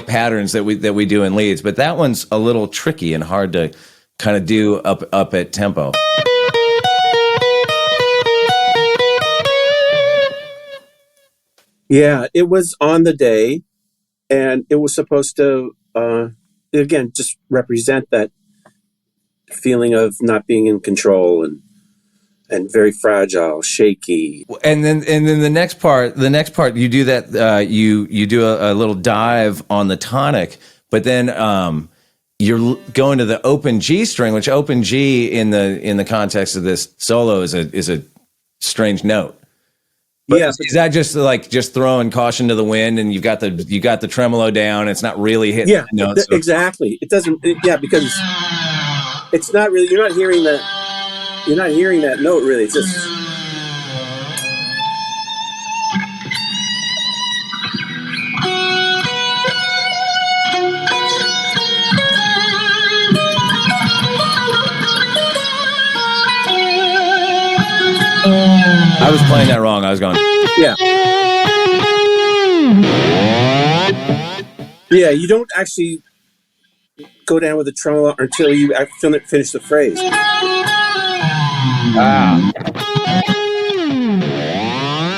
patterns that we do in leads, but that one's a little tricky and hard to kind of do up at tempo. Yeah, it was on the day, and it was supposed to, again, just represent that feeling of not being in control and very fragile, shaky. And then the next part, you do that, you do a little dive on the tonic, but then you're going to the open G string, which open G in the context of this solo is a strange note. But is that just throwing caution to the wind, and you got the tremolo down? It's not really hitting the notes. Exactly. It doesn't. Because it's not really. You're not hearing that. You're not hearing that note really. It's just. I was playing that wrong. I was going. Yeah, you don't actually go down with the tremolo until you finish the phrase. Ah.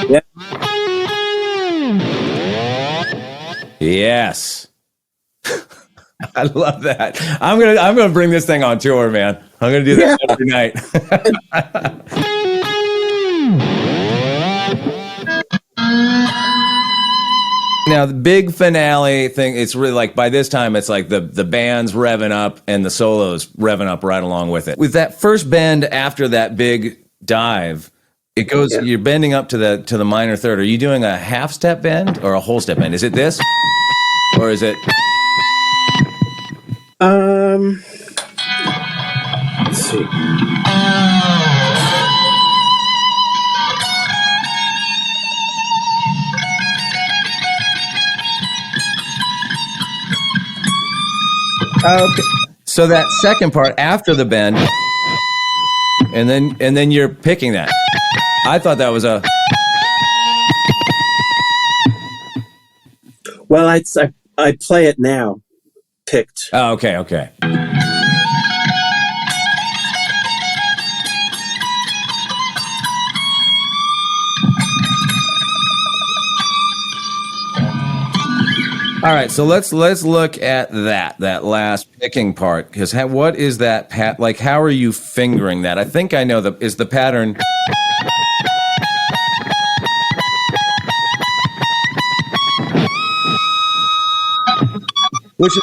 Yeah. Yes. I love that. I'm gonna bring this thing on tour, man. I'm gonna do that every night. Now, the big finale thing, it's really like by this time, it's like the band's revving up and the solo's revving up right along with it. With that first bend after that big dive, it goes, you're bending up to the minor third. Are you doing a half step bend or a whole step bend? Is it this? Or is it? Let's see. Okay. So that second part after the bend, and then you're picking that. I thought that was a. Well, I play it now, picked. Oh, okay. All right, so let's look at that last picking part, because what is that like? How are you fingering that? I think I know is the pattern. Which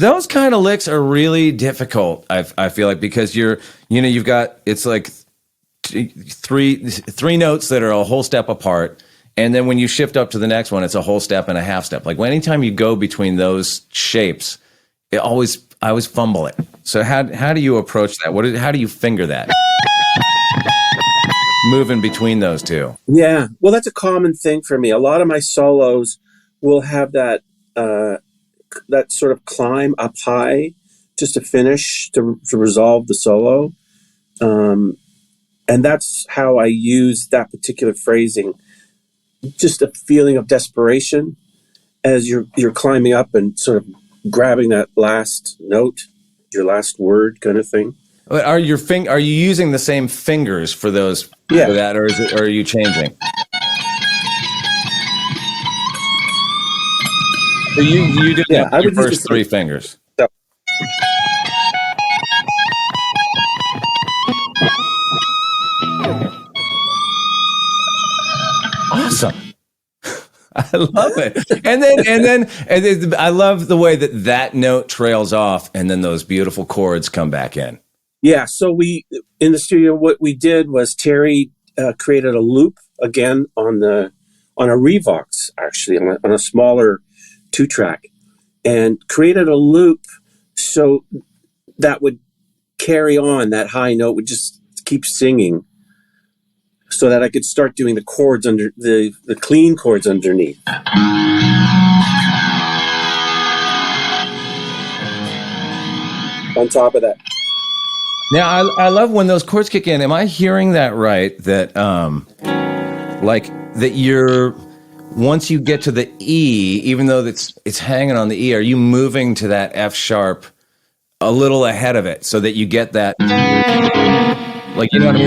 those kind of licks are really difficult. I feel like, because you've got, it's like three notes that are a whole step apart. And then when you shift up to the next one, it's a whole step and a half step. Like anytime you go between those shapes, I always fumble it. So how do you approach that? How do you finger that? Moving between those two. Yeah, well, that's a common thing for me. A lot of my solos will have that sort of climb up high just to finish, to resolve the solo. And that's how I use that particular phrasing. Just a feeling of desperation as you're climbing up and sort of grabbing that last note, your last word, kind of thing. Are you using the same fingers for those? For that, or are you changing? So you did your first three fingers. So. Awesome. I love it. And then I love the way that note trails off, and then those beautiful chords come back in. Yeah. So in the studio, what we did was Terry created a loop again on a Revox, actually on a smaller 2-track, and created a loop so that would carry on. That high note would just keep singing, so that I could start doing the chords under the clean chords underneath. On top of that. Now, I love when those chords kick in. Am I hearing that right? That that you're, once you get to the E, even though it's hanging on the E, are you moving to that F sharp a little ahead of it so that you get that, like, you know what I mean?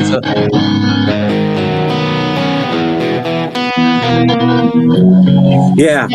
Yeah.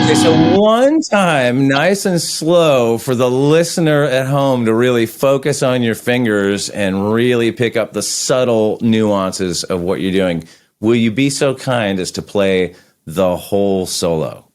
Okay, so one time, nice and slow for the listener at home to really focus on your fingers and really pick up the subtle nuances of what you're doing. Will you be so kind as to play the whole solo?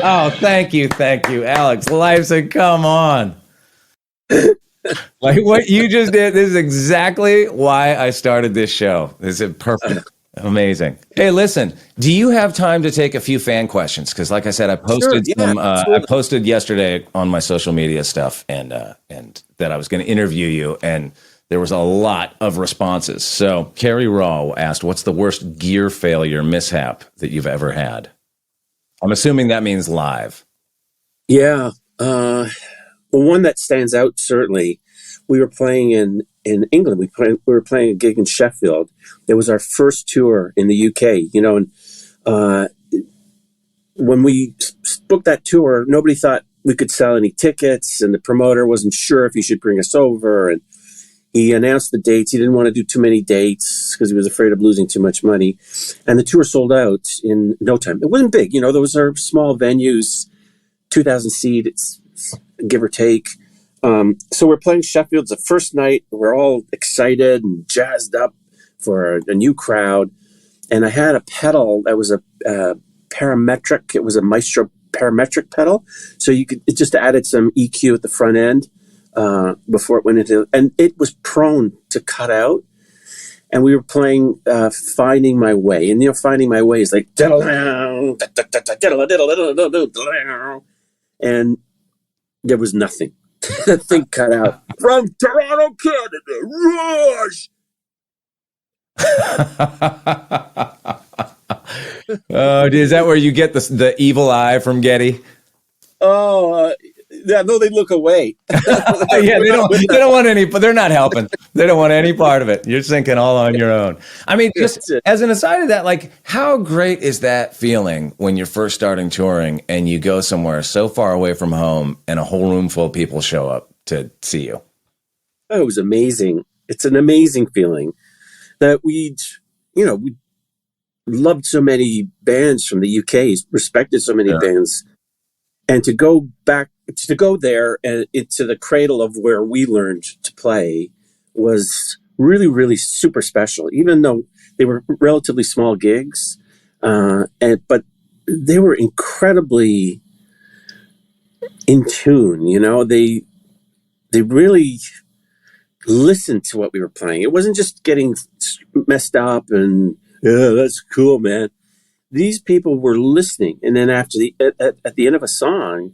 Oh, thank you, Alex. Lifeson, come on. Like what you just did, this is exactly why I started this show. This is perfect. Amazing. Hey, listen, do you have time to take a few fan questions? Because like I said, I posted I posted yesterday on my social media stuff and that I was going to interview you, and there was a lot of responses. So Carrie Raw asked, what's the worst gear failure mishap that you've ever had? I'm assuming that means live. Yeah. Well, one that stands out, certainly, we were playing in England. We were playing a gig in Sheffield. It was our first tour in the UK, and when we booked that tour, nobody thought we could sell any tickets, and the promoter wasn't sure if he should bring us over, and he announced the dates. He didn't want to do too many dates because he was afraid of losing too much money. And the tour sold out in no time. It wasn't big. Those are small venues, 2,000 seats, give or take. So we're playing Sheffield. It's the first night. We're all excited and jazzed up for a new crowd. And I had a pedal that was a parametric. It was a Maestro parametric pedal. So it just added some EQ at the front end. Before it went into, and it was prone to cut out. And we were playing Finding My Way. And, Finding My Way is like, and there was nothing. The thing cut out. From Toronto, Canada, Rush! Oh, is that where you get the evil eye from Getty? Oh, yeah, no, they look away. Yeah, they don't want any, but they're not helping. They don't want any part of it. You're sinking all on your own. I mean, just as an aside of that, like, how great is that feeling when you're first starting touring and you go somewhere so far away from home and a whole room full of people show up to see you? Oh, it was amazing. It's an amazing feeling that we loved so many bands from the UK, respected so many bands. And to go there and into the cradle of where we learned to play was really, really super special, even though they were relatively small gigs. But they were incredibly in tune, they really listened to what we were playing. It wasn't just getting messed up and, yeah, that's cool, man. These people were listening, and then at the end of a song,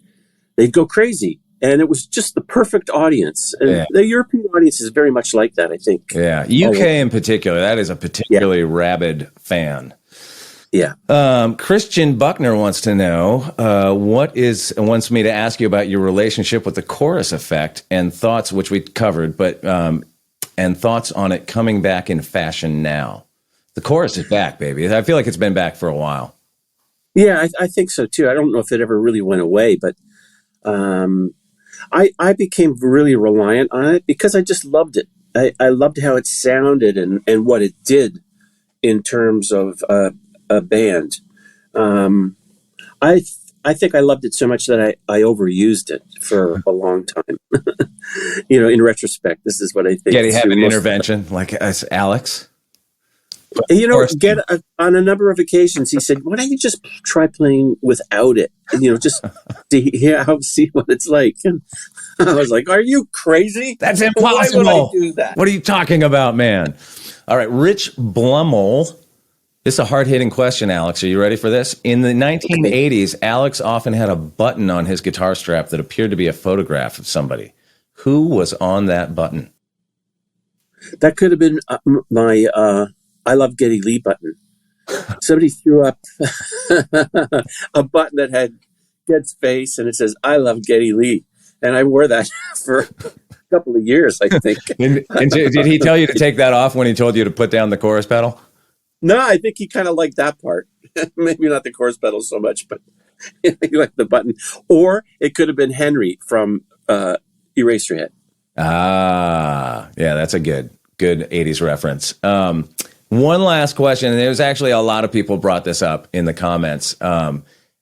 they'd go crazy, and it was just the perfect audience. And the European audience is very much like that, I think. Yeah, UK in particular, that is a particularly rabid fan. Yeah. Christian Buckner wants to know wants me to ask you about your relationship with the chorus effect and thoughts, which we covered, but and thoughts on it coming back in fashion now. The chorus is back, baby. I feel like it's been back for a while. Yeah, I think so too. I don't know if it ever really went away, but I became really reliant on it because I just loved it. I loved how it sounded and what it did in terms of a band. I think I loved it so much that I overused it for a long time. In retrospect, this is what I think. Yeah, he had an intervention like as Alex. On a number of occasions, he said, "Why don't you just try playing without it? Just see what it's like." And I was like, "Are you crazy? That's impossible. Why would I do that? What are you talking about, man?" All right, Rich Blummel This is a hard-hitting question, Alex. Are you ready for this? In the 1980s, Alex often had a button on his guitar strap that appeared to be a photograph of somebody. Who was on that button? That could have been my I Love Geddy Lee button. Somebody threw up a button that had Ged's face, and it says, I love Geddy Lee. And I wore that for a couple of years, I think. and did he tell you to take that off when he told you to put down the chorus pedal? No, I think he kind of liked that part. Maybe not the chorus pedal so much, but he liked the button. Or it could have been Henry from Eraserhead. Ah, yeah, that's a good 80s reference. One last question, and there's actually a lot of people brought this up in the comments.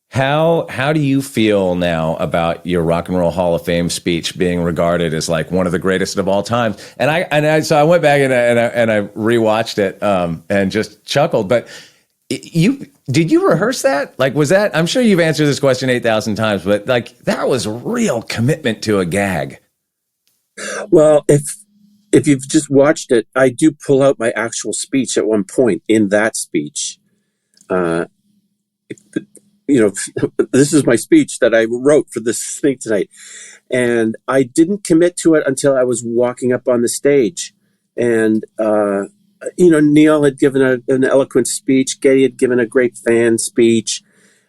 How do you feel now about your Rock and Roll Hall of Fame speech being regarded as like one of the greatest of all time? So I went back and I rewatched it and just chuckled. But did you rehearse that? Like, was that? I'm sure you've answered this question 8,000 times, but like that was real commitment to a gag. Well, if you've just watched it, I do pull out my actual speech at one point in that speech. This is my speech that I wrote for this thing tonight. And I didn't commit to it until I was walking up on the stage. And, Neil had given an eloquent speech. Geddy had given a great fan speech.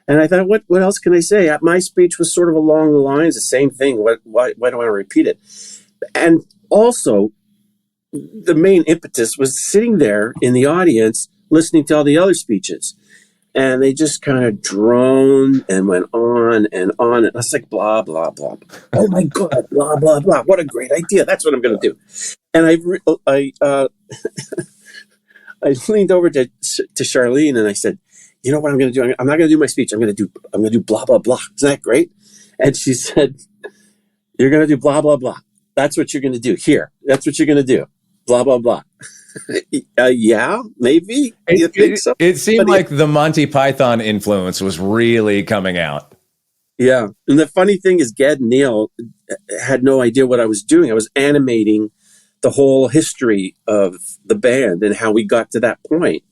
And I thought, what else can I say? My speech was sort of along the lines, the same thing. Why do I want to repeat it? And also, the main impetus was sitting there in the audience listening to all the other speeches. And they just kind of droned and went on and on. And I was like, blah, blah, blah. Oh, my God, blah, blah, blah. What a great idea. That's what I'm going to do. And I leaned over to Charlene and I said, you know what I'm going to do? I'm not going to do my speech. I'm going to do blah, blah, blah. Isn't that great? And she said, you're going to do blah, blah, blah. That's what you're going to do here. That's what you're going to do. Blah, blah, blah. Yeah, maybe. You think so? It seemed like the Monty Python influence was really coming out. Yeah. And the funny thing is, Ged and Neil had no idea what I was doing. I was animating the whole history of the band and how we got to that point.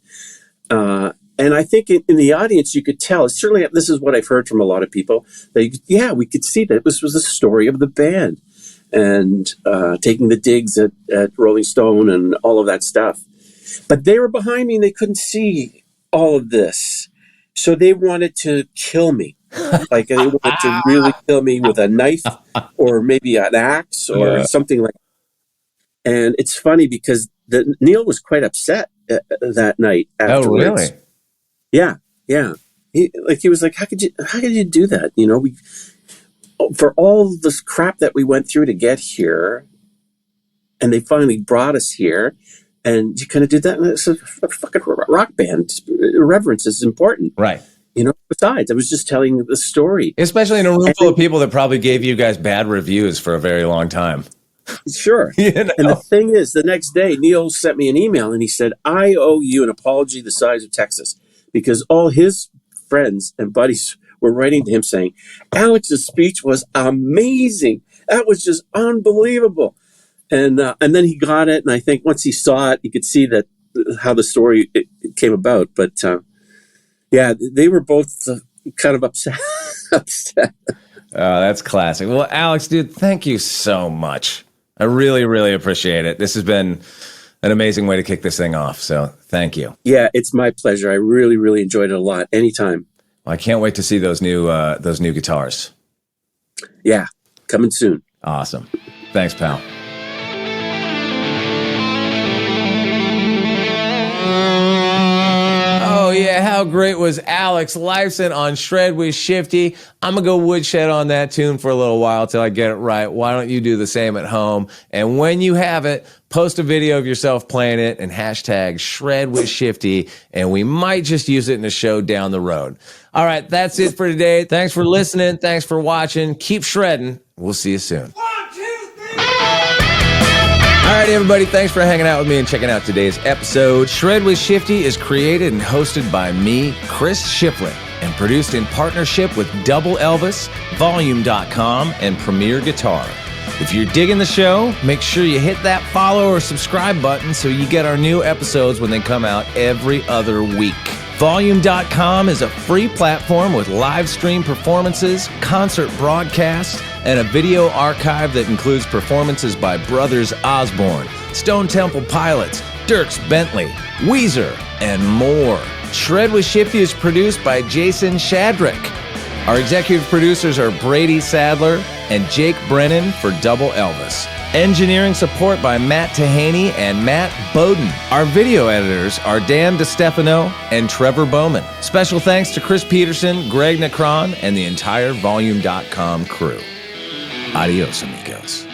And I think in the audience, you could tell, certainly this is what I've heard from a lot of people, that, we could see that this was the story of the band. And taking the digs at Rolling Stone and all of that stuff. But they were behind me and they couldn't see all of this. So they wanted to kill me. Like they wanted to really kill me with a knife or maybe an axe or something like that. And it's funny because Neil was quite upset that night afterwards. Oh, really? Yeah. He was like, how could you do that? For all this crap that we went through to get here, and they finally brought us here, and you kind of did that. And it's a fucking rock band. Reverence is important. Right. Besides, I was just telling the story. Especially in a room full of people that probably gave you guys bad reviews for a very long time. Sure. And the thing is, the next day, Neil sent me an email, and he said, I owe you an apology the size of Texas, because all his friends and buddies were writing to him saying, Alex's speech was amazing. That was just unbelievable. And then he got it. And I think once he saw it, you could see that how the story it came about. But they were both kind of upset. That's classic. Well, Alex, dude, thank you so much. I really, really appreciate it. This has been an amazing way to kick this thing off. So thank you. Yeah, it's my pleasure. I really, really enjoyed it a lot. Anytime. I can't wait to see those new guitars. Yeah, coming soon. Awesome. Thanks, pal. Oh, yeah. How great was Alex Lifeson on Shred with Shifty? I'm going to go woodshed on that tune for a little while till I get it right. Why don't you do the same at home? And when you have it, post a video of yourself playing it and hashtag Shred with Shifty, and we might just use it in a show down the road. All right, that's it for today. Thanks for listening. Thanks for watching. Keep shredding. We'll see you soon. 1, 2, 3. All right, everybody. Thanks for hanging out with me and checking out today's episode. Shred with Shifty is created and hosted by me, Chris Shiflett, and produced in partnership with Double Elvis, Volume.com, and Premier Guitar. If you're digging the show, make sure you hit that follow or subscribe button so you get our new episodes when they come out every other week. Volume.com is a free platform with live stream performances, concert broadcasts, and a video archive that includes performances by Brothers Osborne, Stone Temple Pilots, Dierks Bentley, Weezer, and more. Shred with Shifty is produced by Jason Shadrick. Our executive producers are Brady Sadler and Jake Brennan for Double Elvis. Engineering support by Matt Tahaney and Matt Bowden. Our video editors are Dan DeStefano and Trevor Bowman. Special thanks to Chris Peterson, Greg Necron, and the entire Volume.com crew. Adios, amigos.